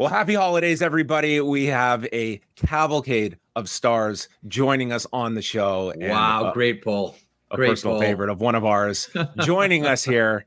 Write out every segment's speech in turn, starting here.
Well, happy holidays, everybody. We have a cavalcade of stars joining us on the show. Wow, and great poll. A Great personal poll. favorite of one of ours joining us here.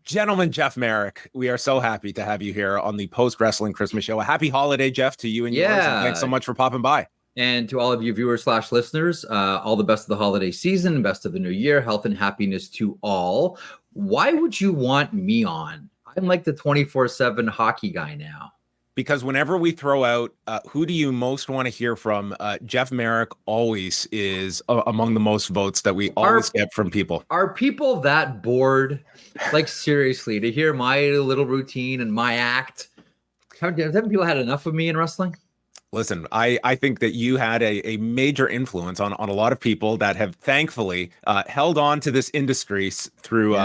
Gentleman Jeff Marek, we are so happy to have you here on the post-wrestling Christmas show. A happy holiday, Jeff, to you and yours, and thanks so much for popping by. And to all of you viewers/listeners, all the best of the holiday season, best of the new year, health and happiness to all. Why would you want me on? I'm like the 24/7 hockey guy now. Because whenever we throw out, who do you most want to hear from, Jeff Marek always is among the most votes that we always get from people. Are people that bored? Like, seriously, to hear my little routine and my act? Haven't people had enough of me in wrestling? Listen, I think that you had a major influence on a lot of people that have thankfully held on to this industry through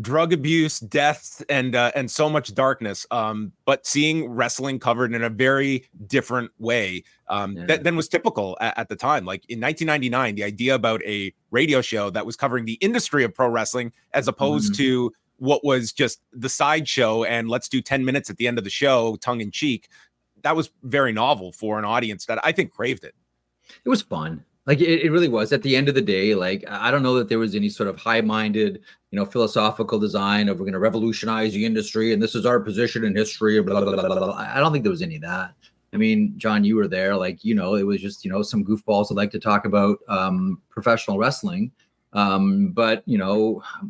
drug abuse, deaths, and so much darkness. But seeing wrestling covered in a very different way than was typical at the time. Like in 1999, the idea about a radio show that was covering the industry of pro wrestling as opposed to what was just the sideshow and let's do 10 minutes at the end of the show, tongue in cheek. That was very novel for an audience that I think craved it. It was fun. Like it really was. At the end of the day, like I don't know that there was any sort of high-minded, philosophical design of we're going to revolutionize the industry and this is our position in history. Blah, blah, blah, blah, blah. I don't think there was any of that. I mean, John, you were there. Like it was just some goofballs that like to talk about professional wrestling, but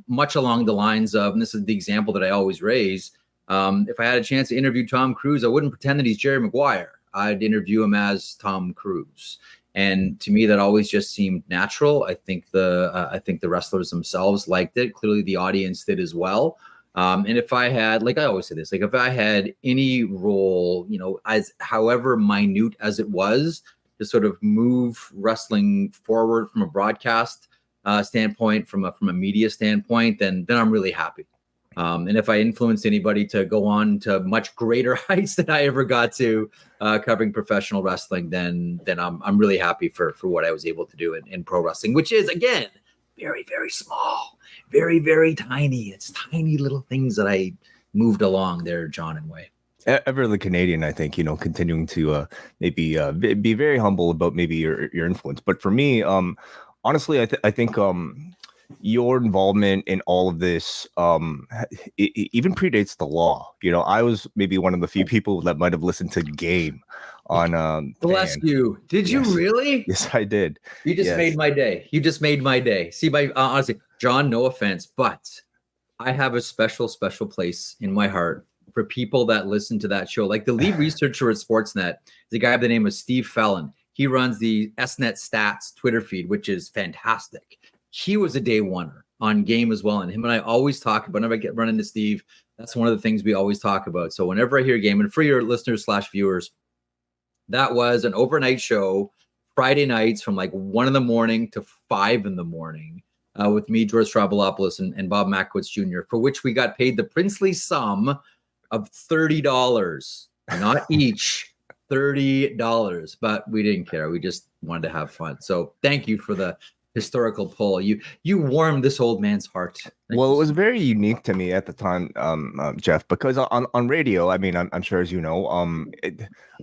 much along the lines of, and this is the example that I always raise. If I had a chance to interview Tom Cruise, I wouldn't pretend that he's Jerry Maguire. I'd interview him as Tom Cruise. And to me, that always just seemed natural. I think the wrestlers themselves liked it. Clearly, the audience did as well. And if I had, like I always say this, like if I had any role, as however minute as it was, to sort of move wrestling forward from a broadcast standpoint, from a media standpoint, then I'm really happy. And if I influenced anybody to go on to much greater heights than I ever got to covering professional wrestling, then I'm really happy for what I was able to do in pro wrestling, which is, again, very, very small, very, very tiny. It's tiny little things that I moved along there, John and Way. Ever the Canadian, I think, continuing to maybe be very humble about maybe your influence. But for me, honestly, I think your involvement in all of this it even predates the law. I was maybe one of the few people that might have listened to Game on bless you. Did you really? Yes, I did. You just made my day. See, honestly, John, no offense, but I have a special place in my heart for people that listen to that show. Like the lead researcher at Sportsnet is a guy by the name of Steve Fallon. He runs the SNet Stats Twitter feed, which is fantastic. He was a day oneer on Game as well. And him and I always talk about, whenever I get running to Steve, that's one of the things we always talk about. So whenever I hear Game, and for your listeners/viewers, that was an overnight show, Friday nights from like 1 a.m. to 5 a.m. With me, George Strabelopoulos, and Bob Makowitz Jr., for which we got paid the princely sum of $30, not each, $30. But we didn't care. We just wanted to have fun. So thank you for the historical poll. You warmed this old man's heart. Well, it was very unique to me at the time, Jeff, because on radio, I mean, I'm sure, as you know,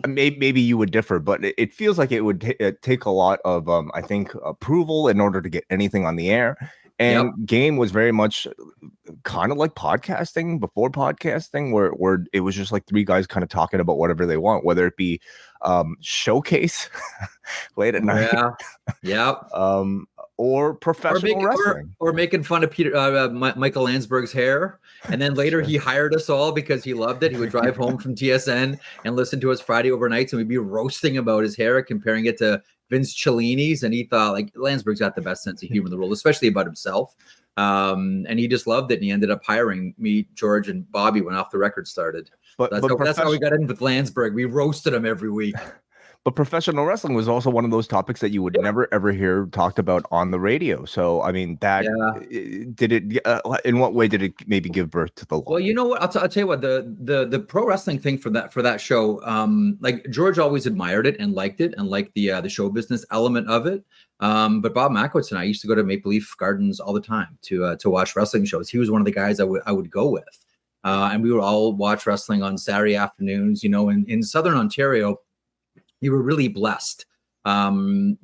maybe you would differ, but it feels like it would take a lot of, I think, approval in order to get anything on the air. And Game was very much kind of like podcasting before podcasting, where it was just like three guys kind of talking about whatever they want, whether it be showcase late at night, or professional wrestling, or making fun of Michael Landsberg's hair. And then later he hired us all because he loved it. He would drive home from TSN and listen to us Friday overnights, and we'd be roasting about his hair, comparing it to Vince Cellini's. And he thought, like, Landsberg's got the best sense of humor in the world, especially about himself. And he just loved it. And he ended up hiring me, George, and Bobby when Off the Record started. But that's how we got in with Landsberg. We roasted him every week. But professional wrestling was also one of those topics that you would never, ever hear talked about on the radio. So, I mean, did it, in what way did it maybe give birth to the law? Well, you know what? I'll tell you what, the pro wrestling thing for that show, like George always admired it and liked the show business element of it. But Bob Makowitz and I used to go to Maple Leaf Gardens all the time to watch wrestling shows. He was one of the guys I would go with. and we would all watch wrestling on Saturday afternoons. You know, in Southern Ontario, you were really blessed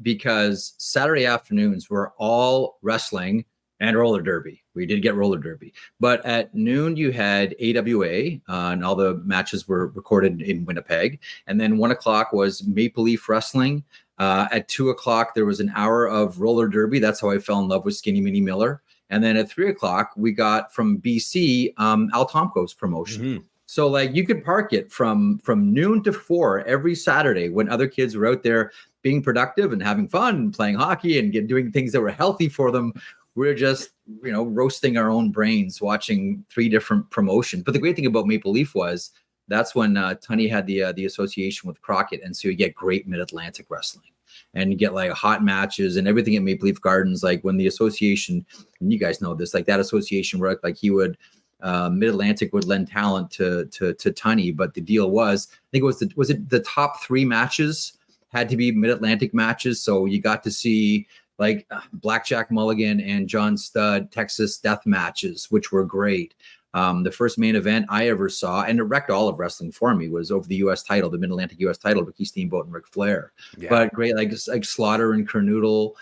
because Saturday afternoons were all wrestling and roller derby. We did get roller derby, but at noon you had AWA, and all the matches were recorded in Winnipeg. And then 1 o'clock was Maple Leaf Wrestling. At 2 o'clock there was an hour of roller derby. That's how I fell in love with Skinny Minnie Miller. And then at 3 o'clock we got from BC Al Tomko's promotion. Mm-hmm. So like you could park it from noon to 4 every Saturday when other kids were out there being productive and having fun and playing hockey and doing things that were healthy for them. We're just, you know, roasting our own brains watching 3 different promotions. But the great thing about Maple Leaf was that's when Tunney had the association with Crockett. And so you get great Mid-Atlantic wrestling and you get like hot matches and everything at Maple Leaf Gardens. Like when the association, and you guys know this, like that association worked, like he would, Mid-Atlantic would lend talent to Tunney. But the deal was, I think was it the top 3 matches had to be Mid-Atlantic matches. So you got to see like Blackjack Mulligan and John Studd Texas death matches, which were great. The first main event I ever saw, and it wrecked all of wrestling for me, was over the U.S. title, the Mid-Atlantic U.S. title, Ricky Steamboat and Ric Flair. Yeah. But great, like Slaughter and Kernoodle,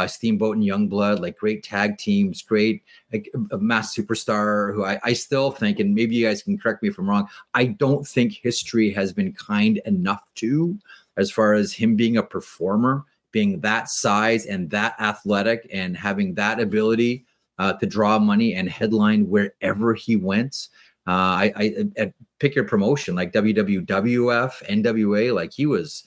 Steamboat and Youngblood, like great tag teams, great, like a mass superstar who I still think, and maybe you guys can correct me if I'm wrong, I don't think history has been kind enough to, as far as him being a performer, being that size and that athletic and having that ability to draw money and headline wherever he went. I pick your promotion like WWF, NWA, like he was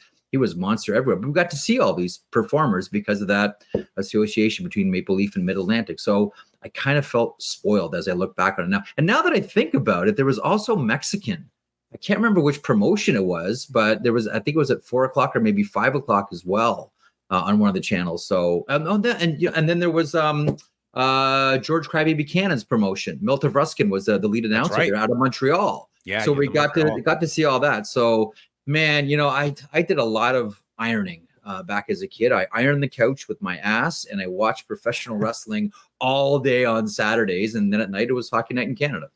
monster everywhere. But we got to see all these performers because of that association between Maple Leaf and Mid-Atlantic. So I kind of felt spoiled as I look back on it now. And now that I think about it, there was also Mexican. I can't remember which promotion it was, but there was, I think it was at 4 o'clock or maybe 5 o'clock as well. On one of the channels. So and then there was George Crybaby Cannon's promotion. Milton Ruskin was the lead announcer there out of Montreal. Yeah. So we got to see all that. So man, you know, I did a lot of ironing back as a kid. I ironed the couch with my ass and I watched professional wrestling all day on Saturdays. And then at night it was Hockey Night in Canada.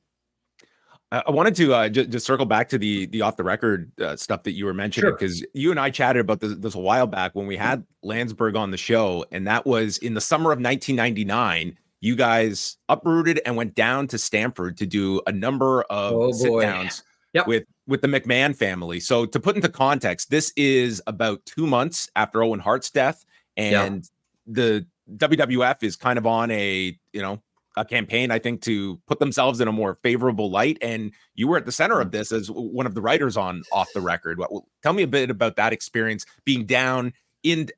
I wanted to just circle back to the off the record stuff that you were mentioning, because you and I chatted about this a while back when we had Landsberg on the show, and that was in the summer of 1999. You guys uprooted and went down to Stamford to do a number of sit downs with the McMahon family. So to put into context, this is about 2 months after Owen Hart's death, and the WWF is kind of on a campaign, I think, to put themselves in a more favorable light. And you were at the center of this as one of the writers on Off the Record. Tell me a bit about that experience being down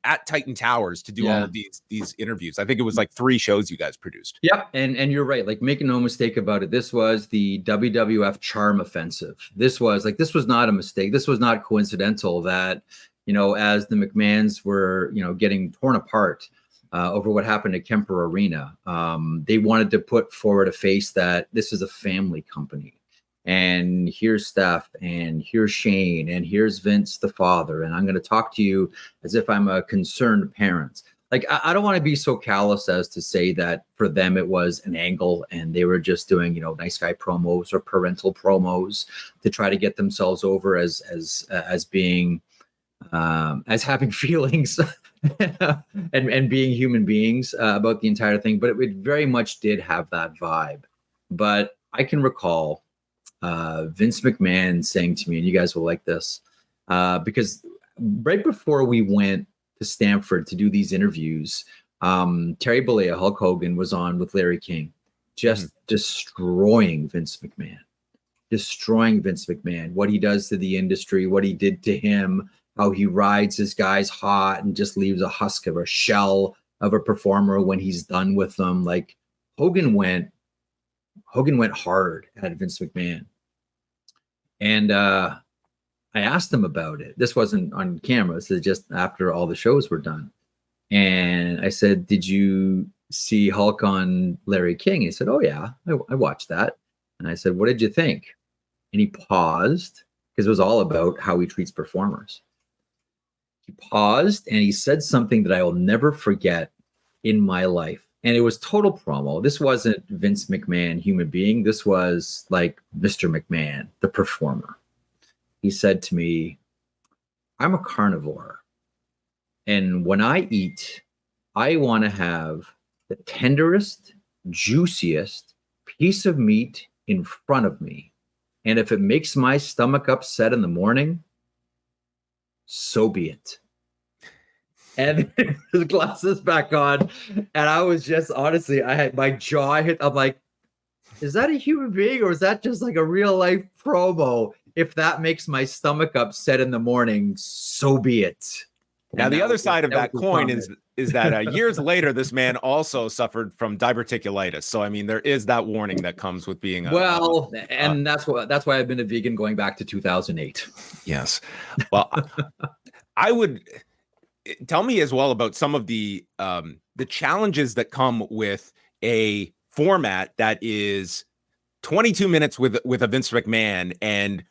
at Titan Towers to do all of these interviews. I think it was like 3 shows you guys produced. Yep. And you're right. Like, make no mistake about it. This was the WWF charm offensive. This was not a mistake. This was not coincidental that, you know, as the McMahons were, you know, getting torn apart over what happened at Kemper Arena. They wanted to put forward a face that this is a family company. And here's Steph, and here's Shane, and here's Vince, the father. And I'm going to talk to you as if I'm a concerned parent. Like, I don't want to be so callous as to say that for them it was an angle and they were just doing, you know, nice guy promos or parental promos to try to get themselves over as being, as having feelings and being human beings about the entire thing. But it very much did have that vibe. But I can recall Vince McMahon saying to me, and you guys will like this, because right before we went to Stamford to do these interviews, Terry Bollea, Hulk Hogan, was on with Larry King, just destroying Vince McMahon, what he does to the industry, what he did to him, how he rides his guys hot and just leaves a husk of a shell of a performer when he's done with them. Like, Hogan went hard at Vince McMahon. And I asked him about it. This wasn't on camera. This is just after all the shows were done. And I said, did you see Hulk on Larry King? He said, oh yeah, I watched that. And I said, what did you think? And he paused, because it was all about how he treats performers. He paused and he said something that I will never forget in my life. And it was total promo. This wasn't Vince McMahon, human being. This was like Mr. McMahon, the performer. He said to me, I'm a carnivore. And when I eat, I want to have the tenderest, juiciest piece of meat in front of me. And if it makes my stomach upset in the morning, so be it. And his glasses back on. And I was just, honestly, I had my jaw hit. I'm like, is that a human being or is that just like a real life promo? If that makes my stomach upset in the morning, so be it. Now, the other side of that coin is that years later, this man also suffered from diverticulitis. So, I mean, there is that warning that comes with being and that's why I've been a vegan going back to 2008. Yes. Well, I would tell me as well about some of the challenges that come with a format that is 22 minutes with a Vince McMahon, and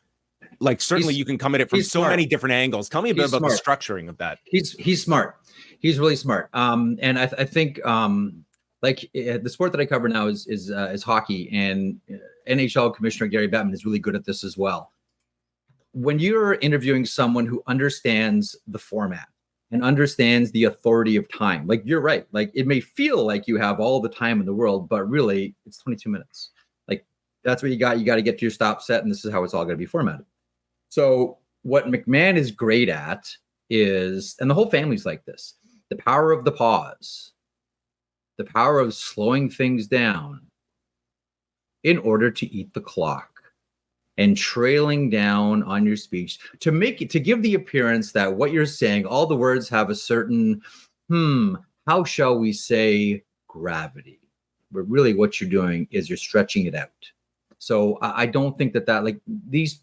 like certainly you can come at it from so many different angles. Tell me a bit about the structuring of that. He's smart. He's really smart. And I think the sport that I cover now is hockey, and NHL Commissioner Gary Bettman is really good at this as well. When you're interviewing someone who understands the format and understands the authority of time, like you're right, like it may feel like you have all the time in the world, but really it's 22 minutes. Like that's what you got. You got to get to your stop set, and this is how it's all going to be formatted. So what McMahon is great at is, and the whole family's like this, the power of the pause, the power of slowing things down in order to eat the clock and trailing down on your speech to give the appearance that what you're saying, all the words have a certain, how shall we say, gravity. But really what you're doing is you're stretching it out. So I don't think that like these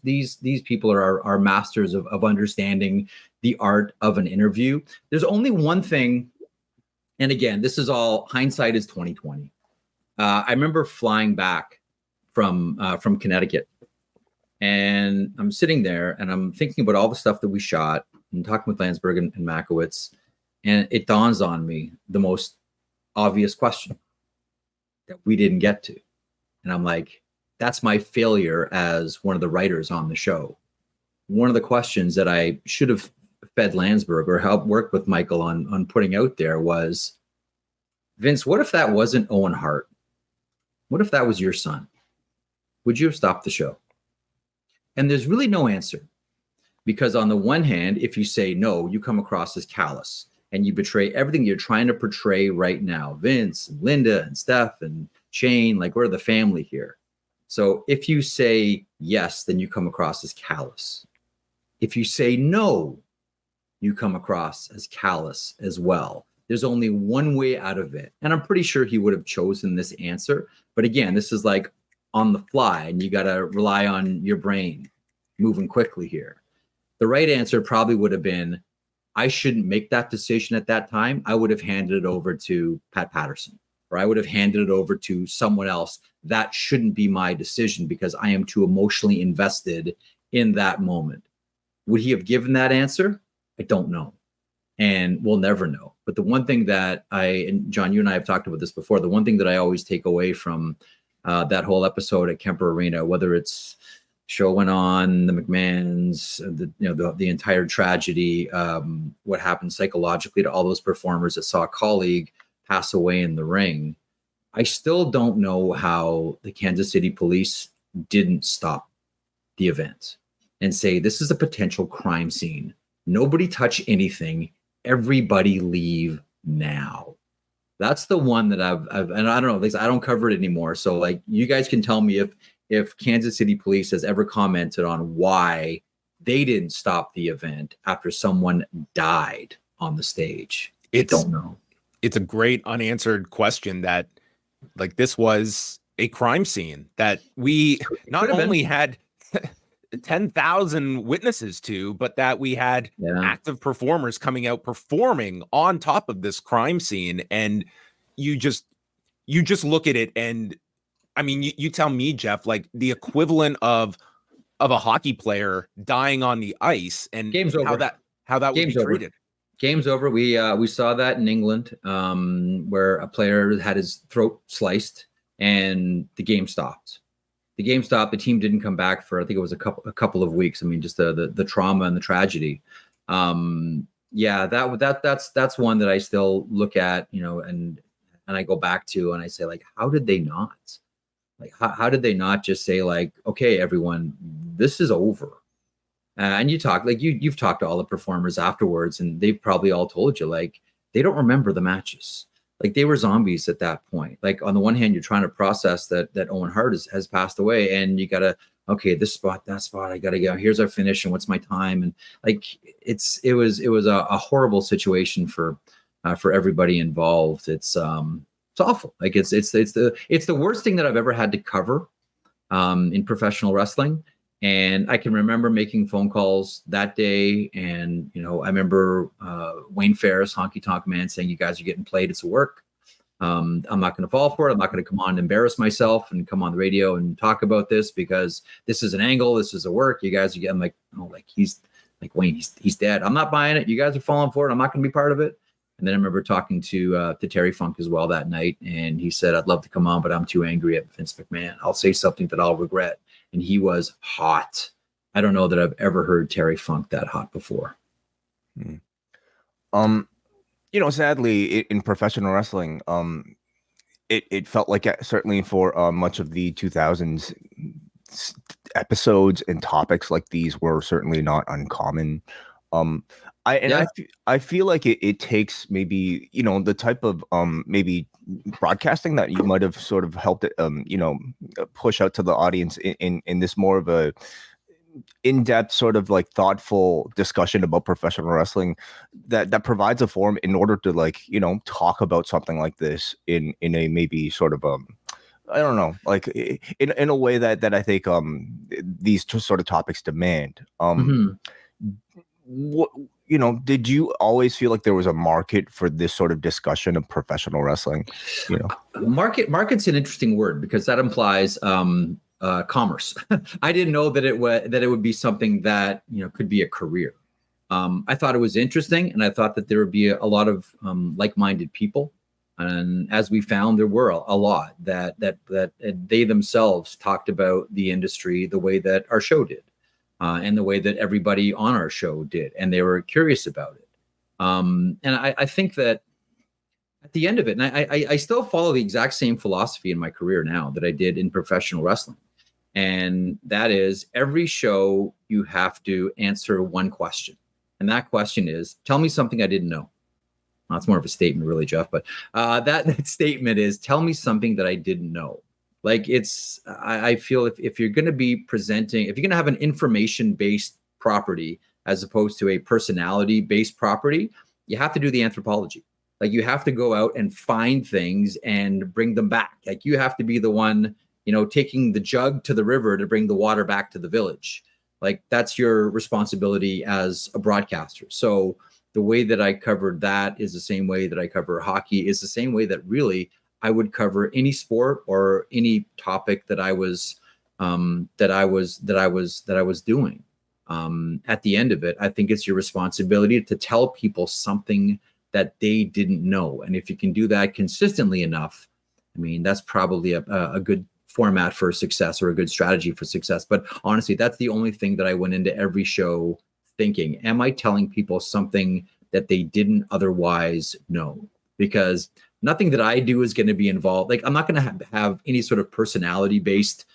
people are masters of understanding the art of an interview. There's only one thing, and again, this is all hindsight is 2020. I remember flying back from Connecticut, and I'm sitting there and I'm thinking about all the stuff that we shot and talking with Landsberg and Makowitz, and it dawns on me the most obvious question that we didn't get to, and I'm like, that's my failure as one of the writers on the show. One of the questions that I should have fed Landsberg or helped work with Michael on putting out there was, Vince, what if that wasn't Owen Hart? What if that was your son? Would you have stopped the show? And there's really no answer, because on the one hand, if you say no, you come across as callous and you betray everything you're trying to portray right now. Vince and Linda and Steph and Shane, like we're the family here. So if you say yes, then you come across as callous. If you say no, you come across as callous as well. There's only one way out of it. And I'm pretty sure he would have chosen this answer. But again, this is like on the fly, and you got to rely on your brain moving quickly here. The right answer probably would have been, I shouldn't make that decision at that time. I would have handed it over to Pat Patterson, or I would have handed it over to someone else. That shouldn't be my decision because I am too emotionally invested in that moment. Would he have given that answer? I don't know. And we'll never know. But the one thing that and John, you and I have talked about this before, the one thing that I always take away from that whole episode at Kemper Arena, whether it's show went on, the McMahons, the entire tragedy, what happened psychologically to all those performers that saw a colleague pass away in the ring, I still don't know how the Kansas City police didn't stop the event and say, this is a potential crime scene. Nobody touch anything. Everybody leave now. That's the one that I've and I don't know, I don't cover it anymore. So like, you guys can tell me if Kansas City police has ever commented on why they didn't stop the event after someone died on the stage. I don't know. It's a great unanswered question that, like, this was a crime scene that we not only had 10,000 witnesses to, but that we had active performers coming out performing on top of this crime scene. And you just look at it, and I mean, you tell me, Jeff, like the equivalent of a hockey player dying on the ice, and Game's over. how that would be treated. Game's over. We saw that in England, where a player had his throat sliced, and the game stopped. The game stopped. The team didn't come back for, I think it was a couple of weeks. I mean, just the trauma and the tragedy. Yeah, that's one that I still look at, you know, and I go back to, and I say, like, how did they not? Like, how did they not just say, like, okay, everyone, this is over? And you talk, like, you've talked to all the performers afterwards, and they've probably all told you, like, they don't remember the matches. Like, they were zombies at that point. Like, on the one hand, you're trying to process that Owen Hart has passed away, and you gotta, okay, this spot, that spot, I gotta go. Here's our finish, and what's my time? And like, it was a horrible situation for everybody involved. It's awful. Like, it's the worst thing that I've ever had to cover in professional wrestling. And I can remember making phone calls that day. And, you know, I remember Wayne Ferris, Honky Tonk Man, saying, you guys are getting played. It's a work. I'm not going to fall for it. I'm not going to come on and embarrass myself and come on the radio and talk about this, because this is an angle. This is a work. You guys are getting, like, oh, like, he's like, Wayne, he's dead. I'm not buying it. You guys are falling for it. I'm not going to be part of it. And then I remember talking to Terry Funk as well that night. And he said, I'd love to come on, but I'm too angry at Vince McMahon. I'll say something that I'll regret. And he was hot. I don't know that I've ever heard Terry Funk that hot before. You know, sadly, in professional wrestling, it felt like, certainly for much of the 2000s, episodes and topics like these were certainly not uncommon. I feel like it takes, maybe, you know, the type of maybe broadcasting that you might have sort of helped it, you know, push out to the audience in this more of a in-depth, sort of like thoughtful discussion about professional wrestling that provides a forum in order to, like, you know, talk about something like this in a maybe sort of I don't know, like, in a way that I think these two sort of topics demand. What, you know, did you always feel like there was a market for this sort of discussion of professional wrestling? You know, market's an interesting word, because that implies commerce. I didn't know that it would be something that, you know, could be a career. I thought it was interesting, and I thought that there would be a lot of like-minded people. And as we found, there were a lot that they themselves talked about the industry the way that our show did. And the way that everybody on our show did, and they were curious about it. And I think that at the end of it, and I still follow the exact same philosophy in my career now that I did in professional wrestling. And that is, every show you have to answer one question. And that question is, tell me something I didn't know. Well, it's more of a statement, really, Jeff, but that statement is, tell me something that I didn't know. Like, I feel if you're going to be presenting, if you're going to have an information-based property as opposed to a personality-based property, you have to do the anthropology. Like, you have to go out and find things and bring them back. Like, you have to be the one, you know, taking the jug to the river to bring the water back to the village. Like, that's your responsibility as a broadcaster. So the way that I covered that is the same way that I cover hockey, is the same way that really I would cover any sport or any topic that I was doing. At the end of it, I think it's your responsibility to tell people something that they didn't know. And if you can do that consistently enough, I mean, that's probably a good format for success, or a good strategy for success. But honestly, that's the only thing that I went into every show thinking, am I telling people something that they didn't otherwise know? Because nothing that I do is going to be involved. Like, I'm not going to have any sort of personality-based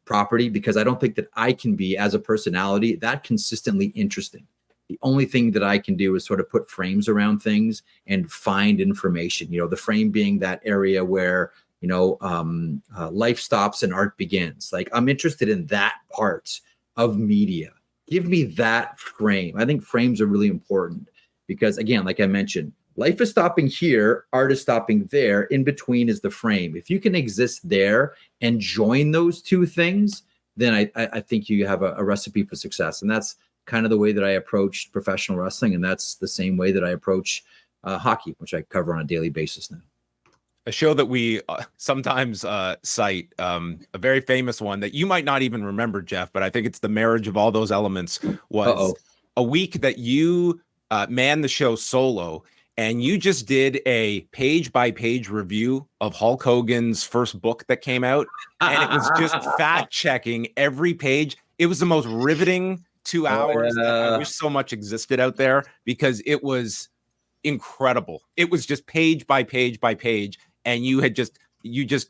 property, because I don't think that I can be, as a personality, that consistently interesting. The only thing that I can do is sort of put frames around things and find information. You know, the frame being that area where, you know, life stops and art begins. Like, I'm interested in that part of media. Give me that frame. I think frames are really important, because, again, like I mentioned, life is stopping here, art is stopping there. In between is the frame. If you can exist there and join those two things, then I think you have a recipe for success. And that's kind of the way that I approach professional wrestling. And that's the same way that I approach hockey, which I cover on a daily basis now. A show that we sometimes cite, a very famous one that you might not even remember, Jeff, but I think it's the marriage of all those elements, was a week that you man the show solo, and you just did a page-by-page review of Hulk Hogan's first book that came out, and it was just fact-checking every page. It was the most riveting 2 hours that I wish so much existed out there, because it was incredible. It was just page by page by page, and you just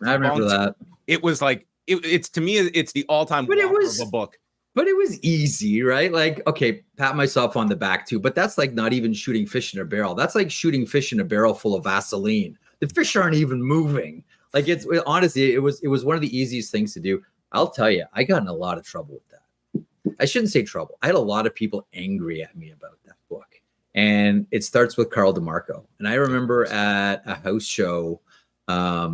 I remember that. It was like it's to me, it's the all-time But it whopper was- of a book. But it was easy, right? Like, okay, pat myself on the back too, but that's like not even shooting fish in a barrel. That's like shooting fish in a barrel full of Vaseline. The fish aren't even moving. Like, honestly, it was one of the easiest things to do. I'll tell you, I got in a lot of trouble with that. I shouldn't say trouble. I had a lot of people angry at me about that book. And it starts with Carl DeMarco. And I remember at a house show, I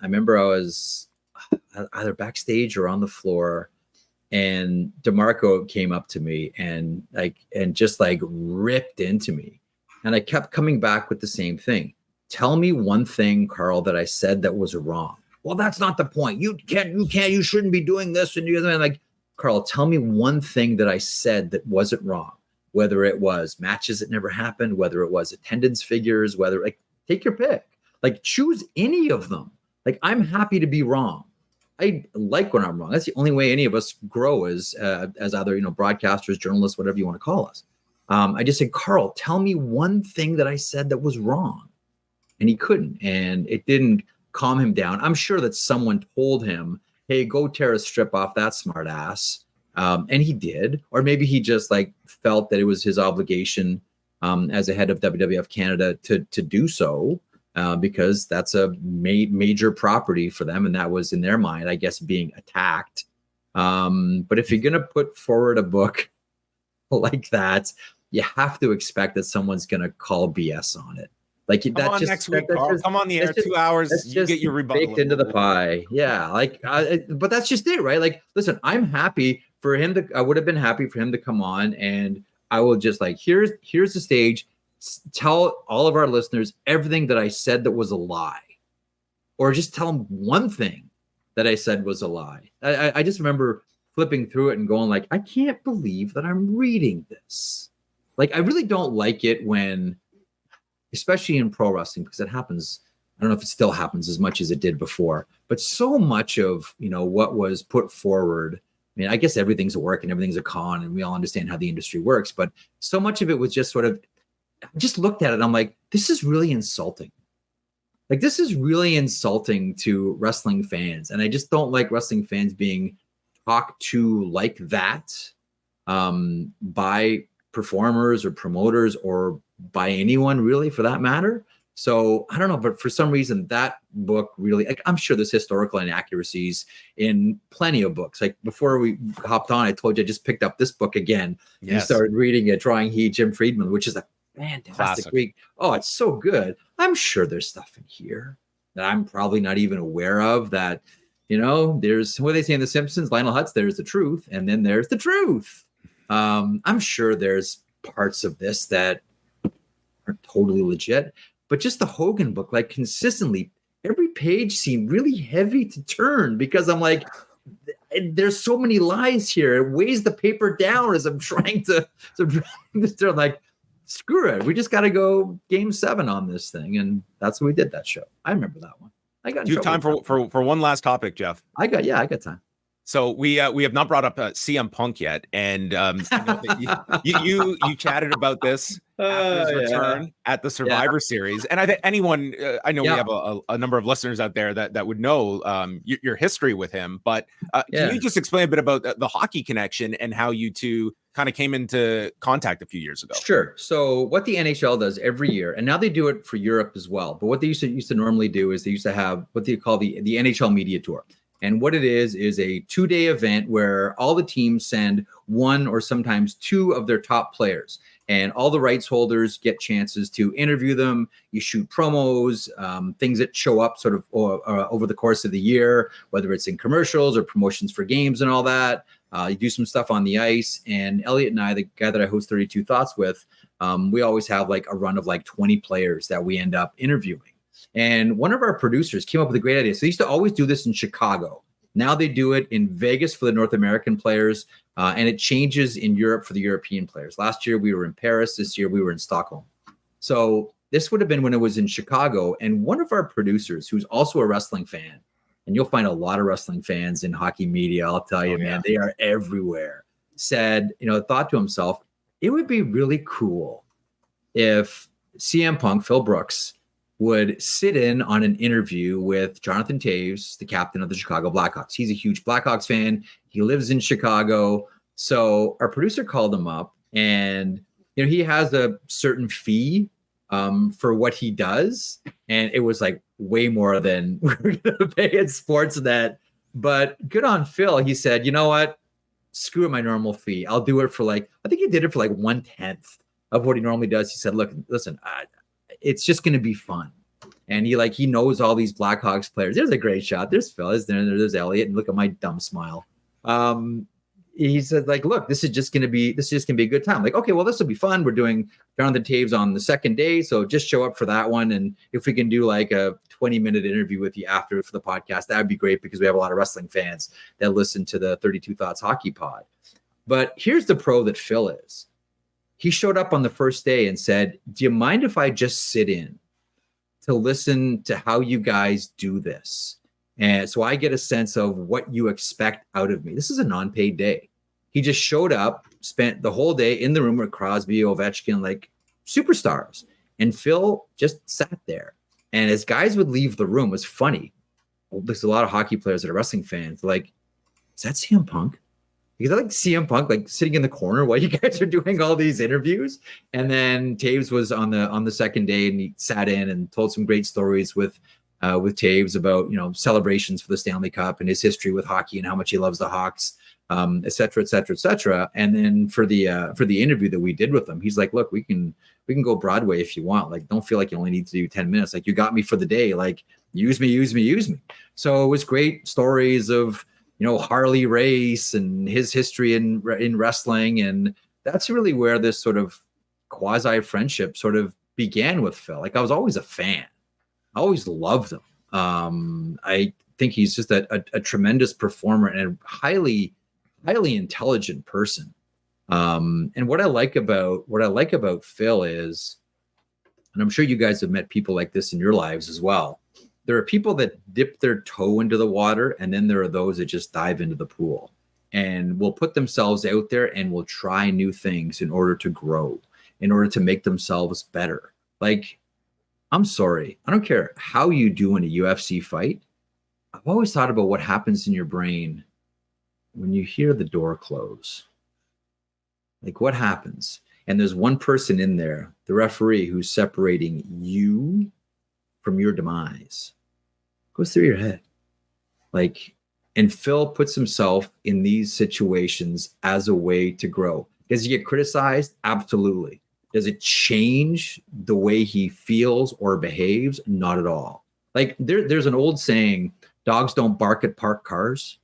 remember I was either backstage or on the floor, and DeMarco came up to me and just ripped into me. And I kept coming back with the same thing. Tell me one thing, Carl, that I said that was wrong. Well, that's not the point. You shouldn't be doing this and the other. And like, Carl, tell me one thing that I said that wasn't wrong. Whether it was matches that never happened, whether it was attendance figures, whether take your pick. Like, choose any of them. Like, I'm happy to be wrong. I like when I'm wrong. That's the only way any of us grow as either, broadcasters, journalists, whatever you want to call us. I just said, Carl, tell me one thing that I said that was wrong. And he couldn't. And it didn't calm him down. I'm sure that someone told him, hey, go tear a strip off that smart ass. And he did. Or maybe he just felt that it was his obligation as a head of WWF Canada to do so. Because that's a major property for them. And that was, in their mind, I guess, being attacked. But if you're going to put forward a book like that, you have to expect that someone's going to call BS on it. Like, come that on just, next week, that, Carl. Come on the air, 2 hours, you get your rebuttal. Baked into the pie. Yeah. But that's just it, right? Like, listen, I'm happy for him I would have been happy for him to come on, and I will just here's the stage. Tell all of our listeners everything that I said that was a lie, or just tell them one thing that I said was a lie. I just remember flipping through it and going I can't believe that I'm reading this. I really don't like it when, especially in pro wrestling, because it happens. I don't know if it still happens as much as it did before, but so much of, what was put forward. I mean, I guess everything's a work and everything's a con, and we all understand how the industry works, but so much of it was just sort of, I just looked at it and I'm like, this is really insulting. This is really insulting to wrestling fans. And I just don't like wrestling fans being talked to like that by performers or promoters or by anyone really, for that matter. So I don't know, but for some reason that book really, I'm sure there's historical inaccuracies in plenty of books. Before we hopped on, I told you I just picked up this book again. Yes. You started reading it, Drawing Heat, Jim Friedman, which is a fantastic week. Oh, it's so good. I'm sure there's stuff in here that I'm probably not even aware of, that, there's what they say in The Simpsons, Lionel Hutz, there's the truth, and then there's the truth. I'm sure there's parts of this that aren't totally legit, but just the Hogan book, consistently, every page seemed really heavy to turn, because I'm like, there's so many lies here. It weighs the paper down as I'm trying to screw it. We just got to go game 7 on this thing. And that's what we did that show. I remember that one. Do you have time for one last topic, Jeff? I got time. So we have not brought up CM Punk yet. And I know that you chatted about this after his return at the Survivor Series. And I think anyone, I know we have a number of listeners out there that would know your history with him. But can you just explain a bit about the hockey connection and how you two kind of came into contact a few years ago? Sure. So what the NHL does every year, and now they do it for Europe as well, but what they used to normally do is they used to have what they call the NHL Media Tour. And what it is a 2-day event where all the teams send one or sometimes two of their top players, and all the rights holders get chances to interview them. You shoot promos, things that show up sort of over the course of the year, whether it's in commercials or promotions for games and all that. You do some stuff on the ice. And Elliot and I, the guy that I host 32 Thoughts with, we always have a run of 20 players that we end up interviewing. And one of our producers came up with a great idea. So they used to always do this in Chicago. Now they do it in Vegas for the North American players, and it changes in Europe for the European players. Last year we were in Paris. This year we were in Stockholm. So this would have been when it was in Chicago. And one of our producers, who's also a wrestling fan, and you'll find a lot of wrestling fans in hockey media, I'll tell you, man, they are everywhere, said, thought to himself, it would be really cool if CM Punk, Phil Brooks, would sit in on an interview with Jonathan Toews, the captain of the Chicago Blackhawks. He's a huge Blackhawks fan. He lives in Chicago. So our producer called him up, and he has a certain fee for what he does, and it was like way more than we're going to pay at Sportsnet. But good on Phil. He said, you know what? Screw my normal fee. I'll do it for I think he did it for 1/10 of what he normally does. He said, look, listen, it's just going to be fun. And he knows all these Blackhawks players. There's a great shot. There's Phil. There's Elliot. And look at my dumb smile. He said, look, this is just going to be a good time. Okay, well, this will be fun. We're doing Jonathan Toews on the second day. So just show up for that one. And if we can do a 20-minute interview with you after for the podcast, that would be great, because we have a lot of wrestling fans that listen to the 32 Thoughts Hockey Pod. But here's the pro that Phil is. He showed up on the first day and said, do you mind if I just sit in to listen to how you guys do this? And so I get a sense of what you expect out of me. This is a non-paid day. He just showed up, spent the whole day in the room with Crosby, Ovechkin, superstars. And Phil just sat there. And as guys would leave the room, it was funny. There's a lot of hockey players that are wrestling fans. Is that CM Punk? Because I CM Punk sitting in the corner while you guys are doing all these interviews. And then Toews was on the second day, and he sat in and told some great stories with Toews about celebrations for the Stanley Cup and his history with hockey and how much he loves the Hawks, et cetera, et cetera, et cetera. And then for the interview that we did with him, he's like, look, we can go Broadway if you want. Don't feel like you only need to do 10 minutes. You got me for the day. Use me. So it was great stories of Harley Race and his history in wrestling. And that's really where this sort of quasi friendship sort of began with Phil. I was always a fan. I always loved him. I think he's just a tremendous performer and a highly, highly intelligent person. And what I like about Phil is, and I'm sure you guys have met people like this in your lives as well. There are people that dip their toe into the water, and then there are those that just dive into the pool and will put themselves out there and will try new things in order to grow, in order to make themselves better. I'm sorry, I don't care how you do in a UFC fight. I've always thought about what happens in your brain when you hear the door close. What happens? And there's one person in there, the referee, who's separating you from your demise. Goes through your head. And Phil puts himself in these situations as a way to grow. Does he get criticized? Absolutely. Does it change the way he feels or behaves? Not at all. There's an old saying, dogs don't bark at parked cars.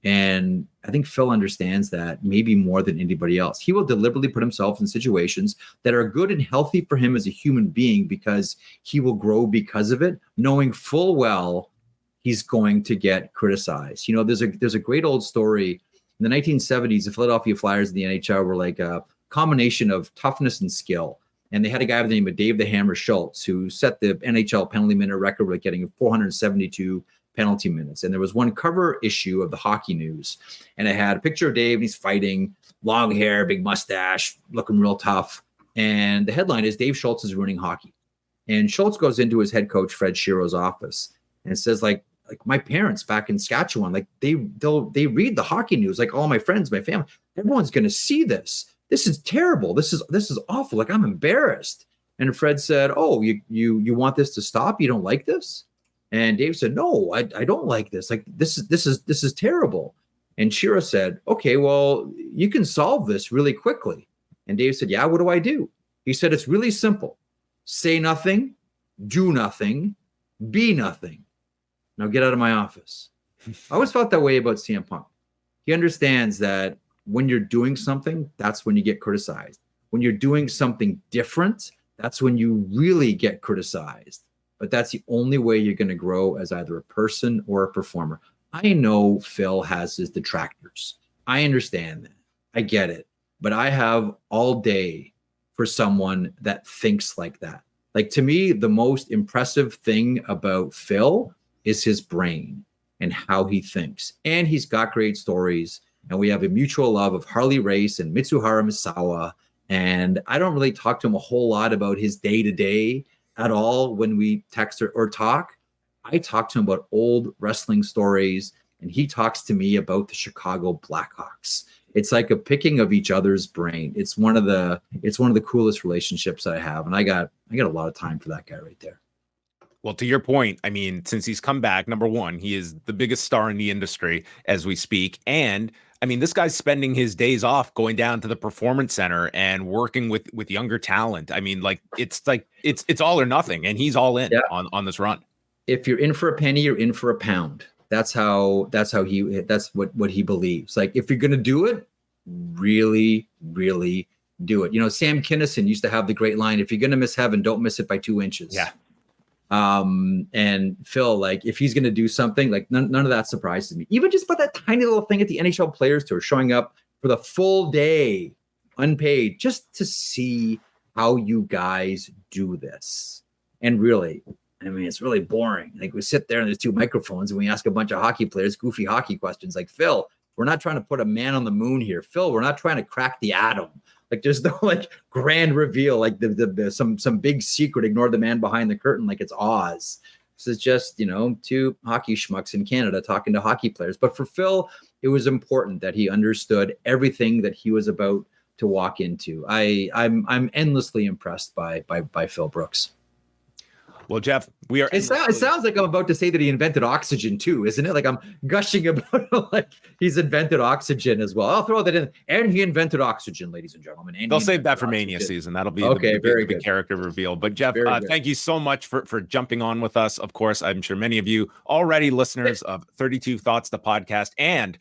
And I think Phil understands that maybe more than anybody else. He will deliberately put himself in situations that are good and healthy for him as a human being, because he will grow because of it, knowing full well he's going to get criticized. There's a great old story. In the 1970s, the Philadelphia Flyers and the NHL were a combination of toughness and skill. And they had a guy by the name of Dave the Hammer Schultz, who set the NHL penalty minute record with getting 472 penalty minutes. And there was one cover issue of the Hockey News, and it had a picture of Dave, and he's fighting, long hair, big mustache, looking real tough. And the headline is, Dave Schultz is ruining hockey. And Schultz goes into his head coach, Fred Shearo's office, and says, my parents back in Saskatchewan, they read the Hockey News, all my friends, my family, everyone's going to see this. This is terrible. This is awful. I'm embarrassed. And Fred said, oh, you want this to stop? You don't like this? And Dave said, no, I don't like this. This is terrible. And Shearo said, okay, well, you can solve this really quickly. And Dave said, yeah, what do I do? He said, it's really simple. Say nothing, do nothing, be nothing. Now get out of my office. I always felt that way about CM Punk. He understands that when you're doing something, that's when you get criticized. When you're doing something different, that's when you really get criticized. But that's the only way you're going to grow as either a person or a performer. I know Phil has his detractors. I understand that. I get it. But I have all day for someone that thinks like that. Like, to me, the most impressive thing about Phil is his brain and how he thinks. And he's got great stories. And we have a mutual love of Harley Race and Mitsuhara Misawa. And I don't really talk to him a whole lot about his day-to-day at all when we text or talk. I talk to him about old wrestling stories, and he talks to me about the Chicago Blackhawks. It's like a picking of each other's brain. It's one of the coolest relationships I have, and I got a lot of time for that guy right there. Well, to your point, I mean, since he's come back, number one, he is the biggest star in the industry as we speak. And I mean, this guy's spending his days off going down to the Performance Center and working with younger talent. I mean, it's all or nothing, and he's all in on this run. If you're in for a penny, you're in for a pound. That's what he believes. Like, if you're going to do it, really, really do it. You know, Sam Kinison used to have the great line, if you're going to miss heaven, don't miss it by 2 inches. Yeah. And Phil, like, if he's going to do something, like, none of that surprises me. Even just by that tiny little thing at the NHL Players Tour, showing up for the full day, unpaid, just to see how you guys do this. And really, I mean, it's really boring. Like, we sit there and there's 2 microphones and we ask a bunch of hockey players goofy hockey questions. Like, Phil, we're not trying to put a man on the moon here. Phil, we're not trying to crack the atom. Like, there's no like grand reveal, like the some big secret. Ignore the man behind the curtain, like it's Oz. This is just, you know, 2 hockey schmucks in Canada talking to hockey players. But for Phil, it was important that he understood everything that he was about to walk into. I'm endlessly impressed by Phil Brooks. Well, Jeff, we are. It sounds like I'm about to say that he invented oxygen too, isn't it? Like, I'm gushing about like he's invented oxygen as well. I'll throw that in. And he invented oxygen, ladies and gentlemen. And they'll save that for Mania season. That'll be okay. Very good character reveal. But Jeff, thank you so much for jumping on with us. Of course, I'm sure many of you already listeners of 32 Thoughts, the podcast, and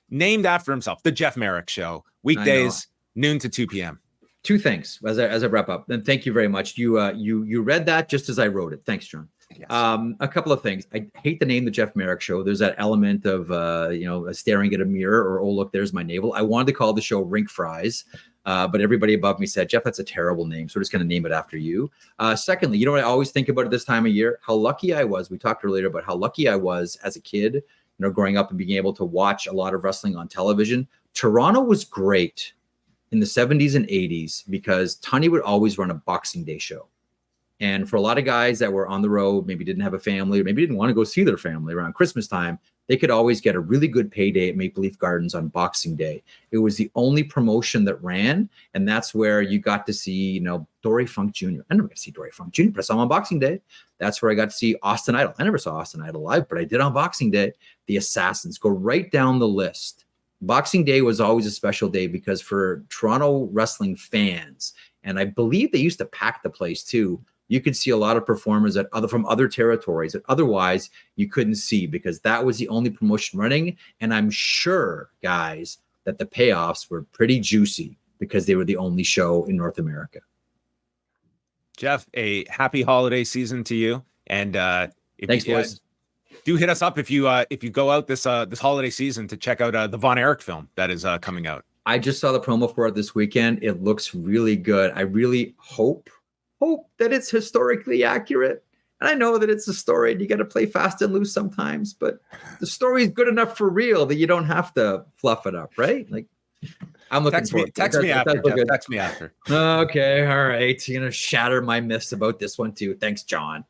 named after himself, the Jeff Marek Show, weekdays noon to 2 p.m. 2 things as I wrap up, and thank you very much. You read that just as I wrote it. Thanks, John. Yes. A couple of things. I hate the name, the Jeff Marek Show. There's that element of staring at a mirror or, oh look, there's my navel. I wanted to call the show Rink Fries, but everybody above me said, Jeff, that's a terrible name, so we're just going to name it after you. Secondly, you know what I always think about at this time of year? How lucky I was. We talked earlier about how lucky I was as a kid, you know, growing up and being able to watch a lot of wrestling on television. Toronto was great in the 70s and 80s because Tony would always run a Boxing Day show. And for a lot of guys that were on the road, maybe didn't have a family, or maybe didn't want to go see their family around Christmas time, they could always get a really good payday at Maple Leaf Gardens on Boxing Day. It was the only promotion that ran, and that's where you got to see, you know, Dory Funk Jr. I never got to see Dory Funk Jr., but I saw him on Boxing Day. That's where I got to see Austin Idol. I never saw Austin Idol live, but I did on Boxing Day. The Assassins. Go right down the list. Boxing Day was always a special day because for Toronto wrestling fans, and I believe they used to pack the place too, you could see a lot of performers from other territories that otherwise you couldn't see because that was the only promotion running. And I'm sure, guys, that the payoffs were pretty juicy because they were the only show in North America. Jeff, a happy holiday season to you. And thanks, boys. Do hit us up if you go out this holiday season to check out the Von Erich film that is coming out. I just saw the promo for it this weekend. It looks really good. I really hope that it's historically accurate. And I know that it's a story and you got to play fast and loose sometimes, but the story is good enough for real that you don't have to fluff it up, right? Like, I'm looking forward. Text me after. Text me after. Okay, all right. You're gonna shatter my myths about this one too. Thanks, John.